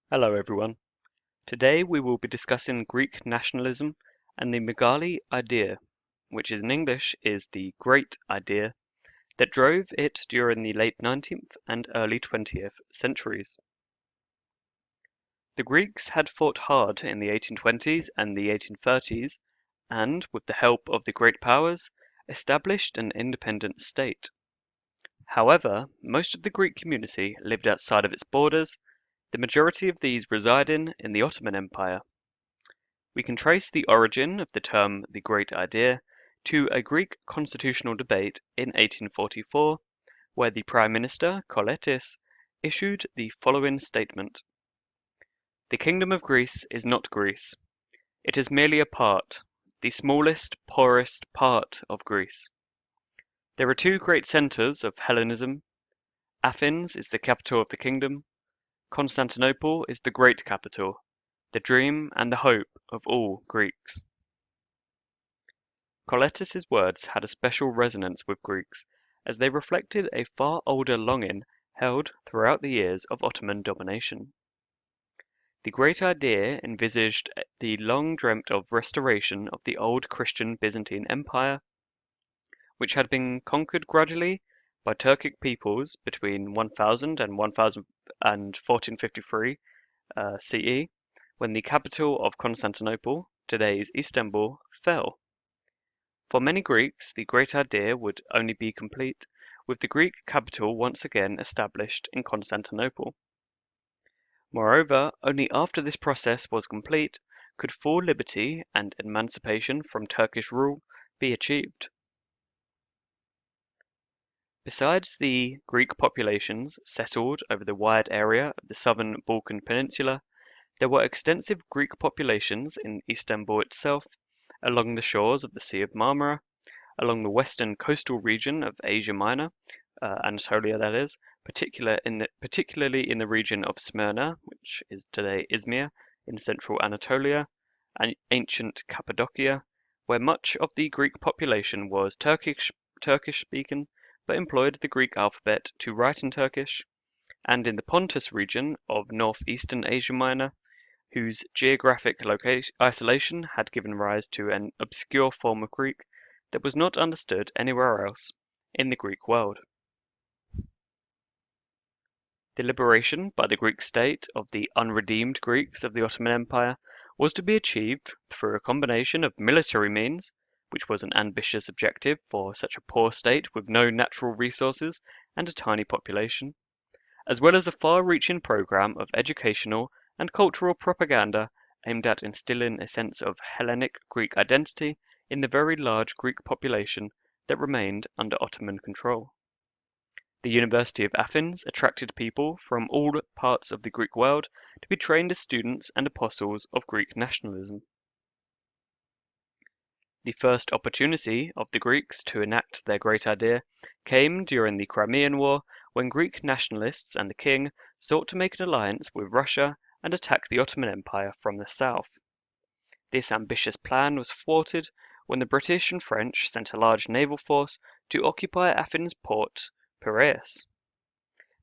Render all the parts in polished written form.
Hello everyone. Today we will be discussing Greek nationalism and the Megáli Idea, which in English is the Great Idea, that drove it during the late 19th and early 20th centuries. The Greeks had fought hard in the 1820s and the 1830s and, with the help of the great powers, established an independent state. However, most of the Greek community lived outside of its borders, the majority of these residing in the Ottoman Empire. We can trace the origin of the term the Great Idea to a Greek constitutional debate in 1844, where the Prime Minister, Koletis, issued the following statement: "The kingdom of Greece is not Greece. It is merely a part, the smallest, poorest part of Greece. There are two great centres of Hellenism. Athens is the capital of the kingdom. Constantinople is the great capital, the dream and the hope of all Greeks." Koletis's words had a special resonance with Greeks, as they reflected a far older longing held throughout the years of Ottoman domination. The Great Idea envisaged the long dreamt of restoration of the old Christian Byzantine Empire, which had been conquered gradually by Turkic peoples between 1000 and 1453 CE, when the capital of Constantinople, today's Istanbul, fell. For many Greeks, the Great Idea would only be complete with the Greek capital once again established in Constantinople. Moreover, only after this process was complete could full liberty and emancipation from Turkish rule be achieved. Besides the Greek populations settled over the wide area of the southern Balkan Peninsula, there were extensive Greek populations in Istanbul itself, along the shores of the Sea of Marmara, along the western coastal region of Asia Minor, Anatolia that is, particularly in the region of Smyrna, which is today Izmir, in central Anatolia, and ancient Cappadocia, where much of the Greek population was Turkish-speaking, but employed the Greek alphabet to write in Turkish, and in the Pontus region of northeastern Asia Minor, whose geographic isolation had given rise to an obscure form of Greek that was not understood anywhere else in the Greek world. The liberation by the Greek state of the unredeemed Greeks of the Ottoman Empire was to be achieved through a combination of military means, which was an ambitious objective for such a poor state with no natural resources and a tiny population, as well as a far-reaching program of educational and cultural propaganda aimed at instilling a sense of Hellenic Greek identity in the very large Greek population that remained under Ottoman control. The University of Athens attracted people from all parts of the Greek world to be trained as students and apostles of Greek nationalism. The first opportunity of the Greeks to enact their great idea came during the Crimean War, when Greek nationalists and the king sought to make an alliance with Russia and attack the Ottoman Empire from the south. This ambitious plan was thwarted when the British and French sent a large naval force to occupy Athens' port, Piraeus.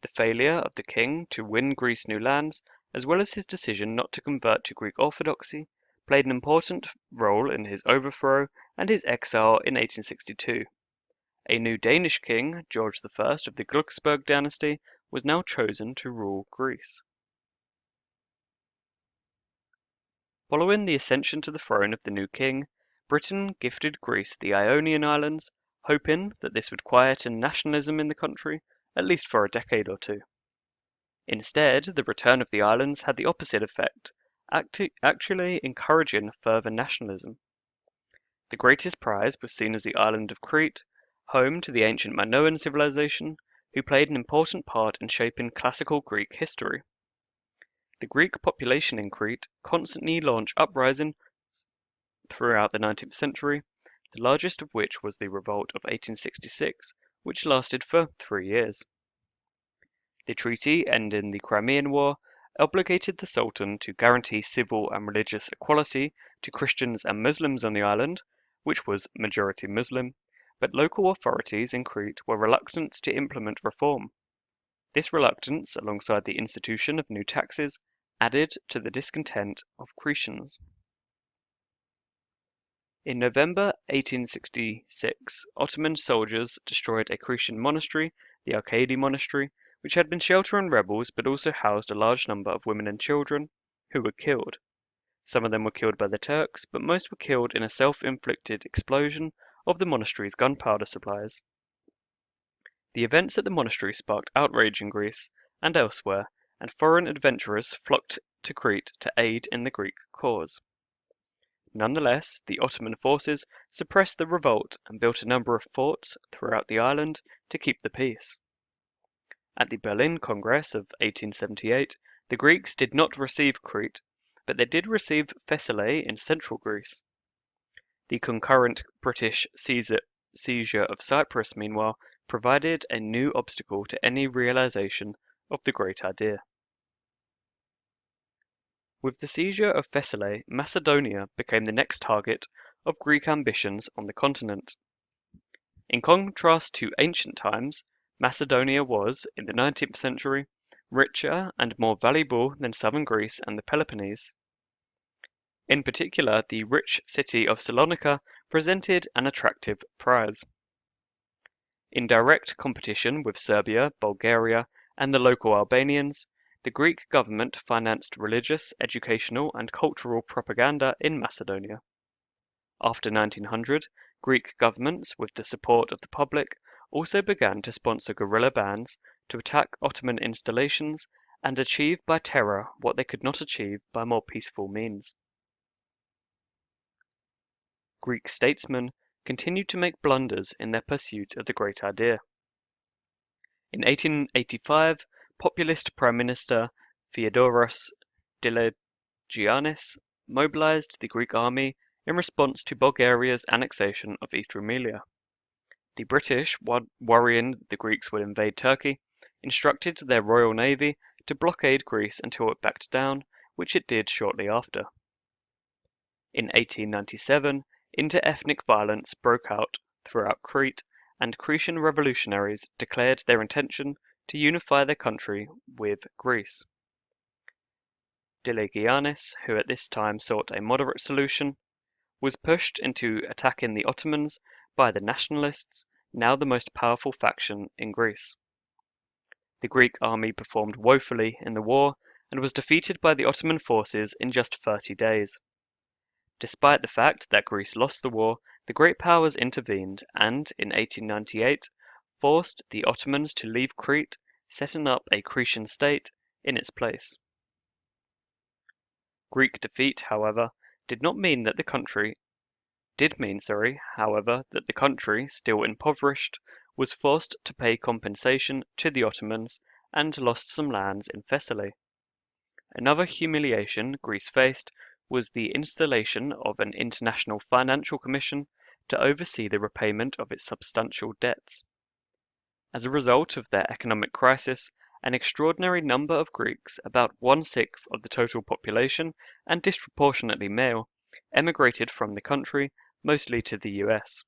The failure of the king to win Greece new lands, as well as his decision not to convert to Greek Orthodoxy, played an important role in his overthrow and his exile in 1862. A new Danish king, George I of the Glücksburg dynasty, was now chosen to rule Greece. Following the ascension to the throne of the new king, Britain gifted Greece the Ionian Islands, hoping that this would quieten nationalism in the country, at least for a decade or two. Instead, the return of the islands had the opposite effect, actually encouraging further nationalism. The greatest prize was seen as the island of Crete, home to the ancient Minoan civilization, who played an important part in shaping classical Greek history. The Greek population in Crete constantly launched uprisings throughout the 19th century, the largest of which was the revolt of 1866, which lasted for 3 years. The treaty ending the Crimean War obligated the Sultan to guarantee civil and religious equality to Christians and Muslims on the island, which was majority Muslim, but local authorities in Crete were reluctant to implement reform. This reluctance, alongside the institution of new taxes, added to the discontent of Cretians. In November 1866, Ottoman soldiers destroyed a Cretan monastery, the Arcadia Monastery, which had been sheltering rebels but also housed a large number of women and children, who were killed. Some of them were killed by the Turks, but most were killed in a self-inflicted explosion of the monastery's gunpowder supplies. The events at the monastery sparked outrage in Greece and elsewhere, and foreign adventurers flocked to Crete to aid in the Greek cause. Nonetheless, the Ottoman forces suppressed the revolt and built a number of forts throughout the island to keep the peace. At the Berlin Congress of 1878, the Greeks did not receive Crete, but they did receive Thessaly in central Greece. The concurrent British seizure of Cyprus, meanwhile, provided a new obstacle to any realization of the great idea. With the seizure of Thessaly, Macedonia became the next target of Greek ambitions on the continent. In contrast to ancient times, Macedonia was, in the 19th century, richer and more valuable than southern Greece and the Peloponnese. In particular, the rich city of Salonika presented an attractive prize. In direct competition with Serbia, Bulgaria, and the local Albanians, the Greek government financed religious, educational, and cultural propaganda in Macedonia. After 1900, Greek governments, with the support of the public, also began to sponsor guerrilla bands to attack Ottoman installations and achieve by terror what they could not achieve by more peaceful means. Greek statesmen continued to make blunders in their pursuit of the great idea. In 1885, populist Prime Minister Theodoros Deligiannis mobilized the Greek army in response to Bulgaria's annexation of East Rumelia. The British, worrying the Greeks would invade Turkey, instructed their Royal Navy to blockade Greece until it backed down, which it did shortly after. In 1897, inter-ethnic violence broke out throughout Crete, and Cretan revolutionaries declared their intention to unify their country with Greece. Deligiannis, who at this time sought a moderate solution, was pushed into attacking the Ottomans by the nationalists, now the most powerful faction in Greece. The Greek army performed woefully in the war and was defeated by the Ottoman forces in just 30 days. Despite the fact that Greece lost the war, the great powers intervened and, in 1898, forced the Ottomans to leave Crete, setting up a Cretan state in its place. Greek defeat, however, did mean that the country, still impoverished, was forced to pay compensation to the Ottomans and lost some lands in Thessaly. Another humiliation Greece faced was the installation of an international financial commission to oversee the repayment of its substantial debts. As a result of their economic crisis, an extraordinary number of Greeks, about 1/6 of the total population and disproportionately male, emigrated from the country, mostly to the US.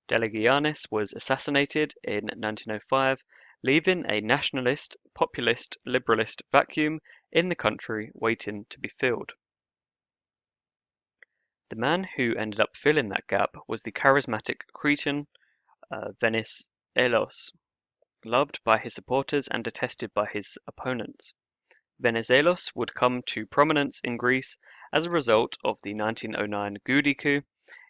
Deligiannis was assassinated in 1905, leaving a nationalist, populist, liberalist vacuum in the country waiting to be filled. The man who ended up filling that gap was the charismatic Cretan Venizelos, loved by his supporters and detested by his opponents. Venizelos would come to prominence in Greece as a result of the 1909 Guriku,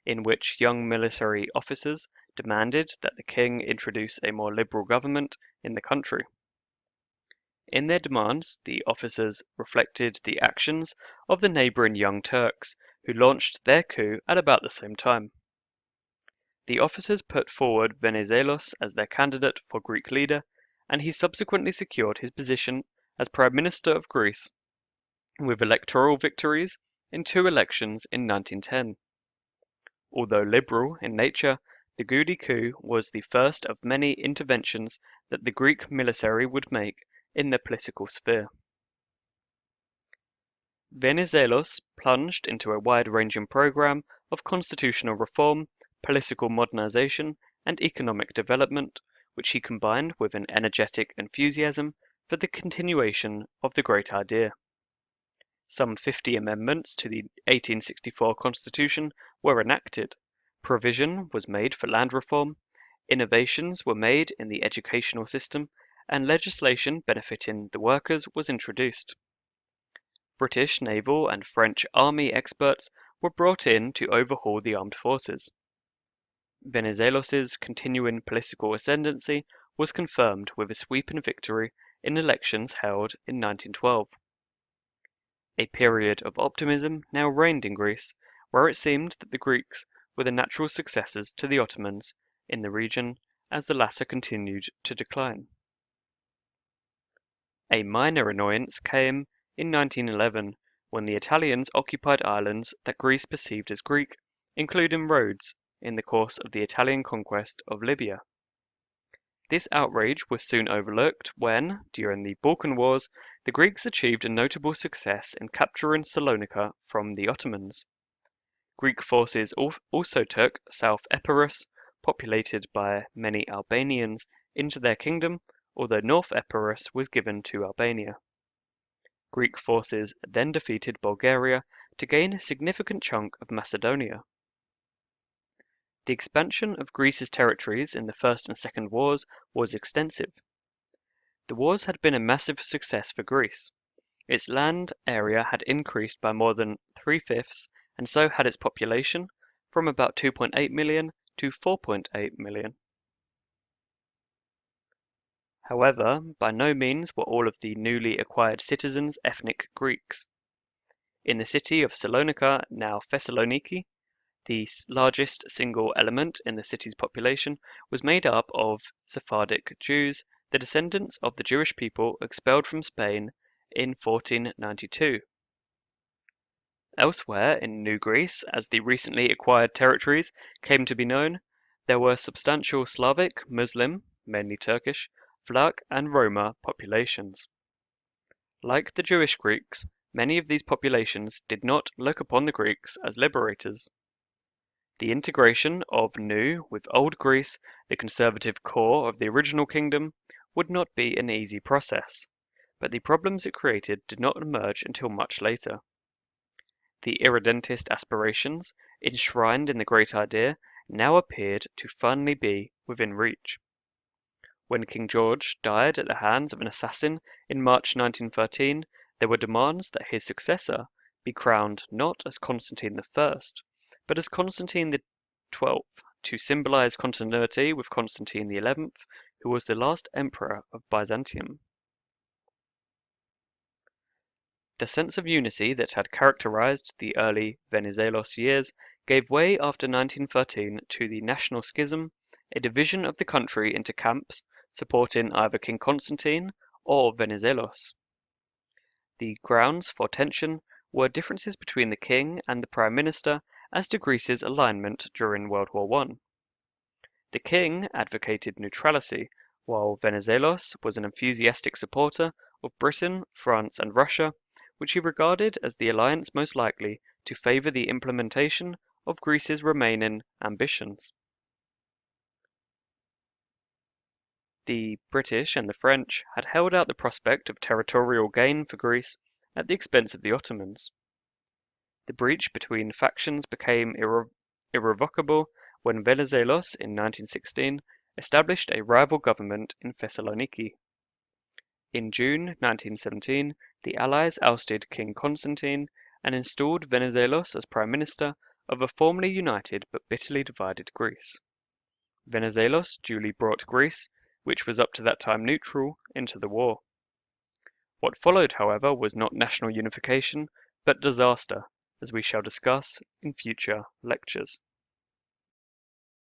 in which young military officers demanded that the king introduce a more liberal government in the country. In their demands, the officers reflected the actions of the neighbouring Young Turks, who launched their coup at about the same time. The officers put forward Venizelos as their candidate for Greek leader, and he subsequently secured his position as Prime Minister of Greece, with electoral victories in 2 elections in 1910. Although liberal in nature, the Goudi coup was the first of many interventions that the Greek military would make in the political sphere. Venizelos plunged into a wide-ranging program of constitutional reform, political modernization, and economic development, which he combined with an energetic enthusiasm for the continuation of the great idea. Some 50 amendments to the 1864 Constitution were enacted, provision was made for land reform, innovations were made in the educational system, and legislation benefiting the workers was introduced. British naval and French army experts were brought in to overhaul the armed forces. Venizelos's continuing political ascendancy was confirmed with a sweeping victory in elections held in 1912. A period of optimism now reigned in Greece, where it seemed that the Greeks were the natural successors to the Ottomans in the region as the latter continued to decline. A minor annoyance came in 1911 when the Italians occupied islands that Greece perceived as Greek, including Rhodes, in the course of the Italian conquest of Libya. This outrage was soon overlooked when, during the Balkan Wars, the Greeks achieved a notable success in capturing Salonika from the Ottomans. Greek forces also took South Epirus, populated by many Albanians, into their kingdom, although North Epirus was given to Albania. Greek forces then defeated Bulgaria to gain a significant chunk of Macedonia. The expansion of Greece's territories in the First and Second Wars was extensive. The wars had been a massive success for Greece. Its land area had increased by more than 3/5, and so had its population, from about 2.8 million to 4.8 million. However, by no means were all of the newly acquired citizens ethnic Greeks. In the city of Salonika, now Thessaloniki, the largest single element in the city's population was made up of Sephardic Jews, the descendants of the Jewish people expelled from Spain in 1492. Elsewhere in New Greece, as the recently acquired territories came to be known, there were substantial Slavic, Muslim, mainly Turkish, Vlach and Roma populations. Like the Jewish Greeks, many of these populations did not look upon the Greeks as liberators. The integration of New with Old Greece, the conservative core of the original kingdom, would not be an easy process, but the problems it created did not emerge until much later. The irredentist aspirations, enshrined in the great idea, now appeared to finally be within reach. When King George died at the hands of an assassin in March 1913, there were demands that his successor be crowned not as Constantine I, but as Constantine XII, to symbolize continuity with Constantine XI, who was the last emperor of Byzantium. The sense of unity that had characterized the early Venizelos years gave way after 1913 to the national schism, a division of the country into camps supporting either King Constantine or Venizelos. The grounds for tension were differences between the king and the prime minister as to Greece's alignment during World War I. The king advocated neutrality, while Venizelos was an enthusiastic supporter of Britain, France, and Russia, which he regarded as the alliance most likely to favor the implementation of Greece's remaining ambitions. The British and the French had held out the prospect of territorial gain for Greece at the expense of the Ottomans. The breach between factions became irrevocable when Venizelos in 1916 established a rival government in Thessaloniki. In June 1917, the Allies ousted King Constantine and installed Venizelos as prime minister of a formerly united but bitterly divided Greece. Venizelos duly brought Greece, which was up to that time neutral, into the war. What followed, however, was not national unification, but disaster, as we shall discuss in future lectures.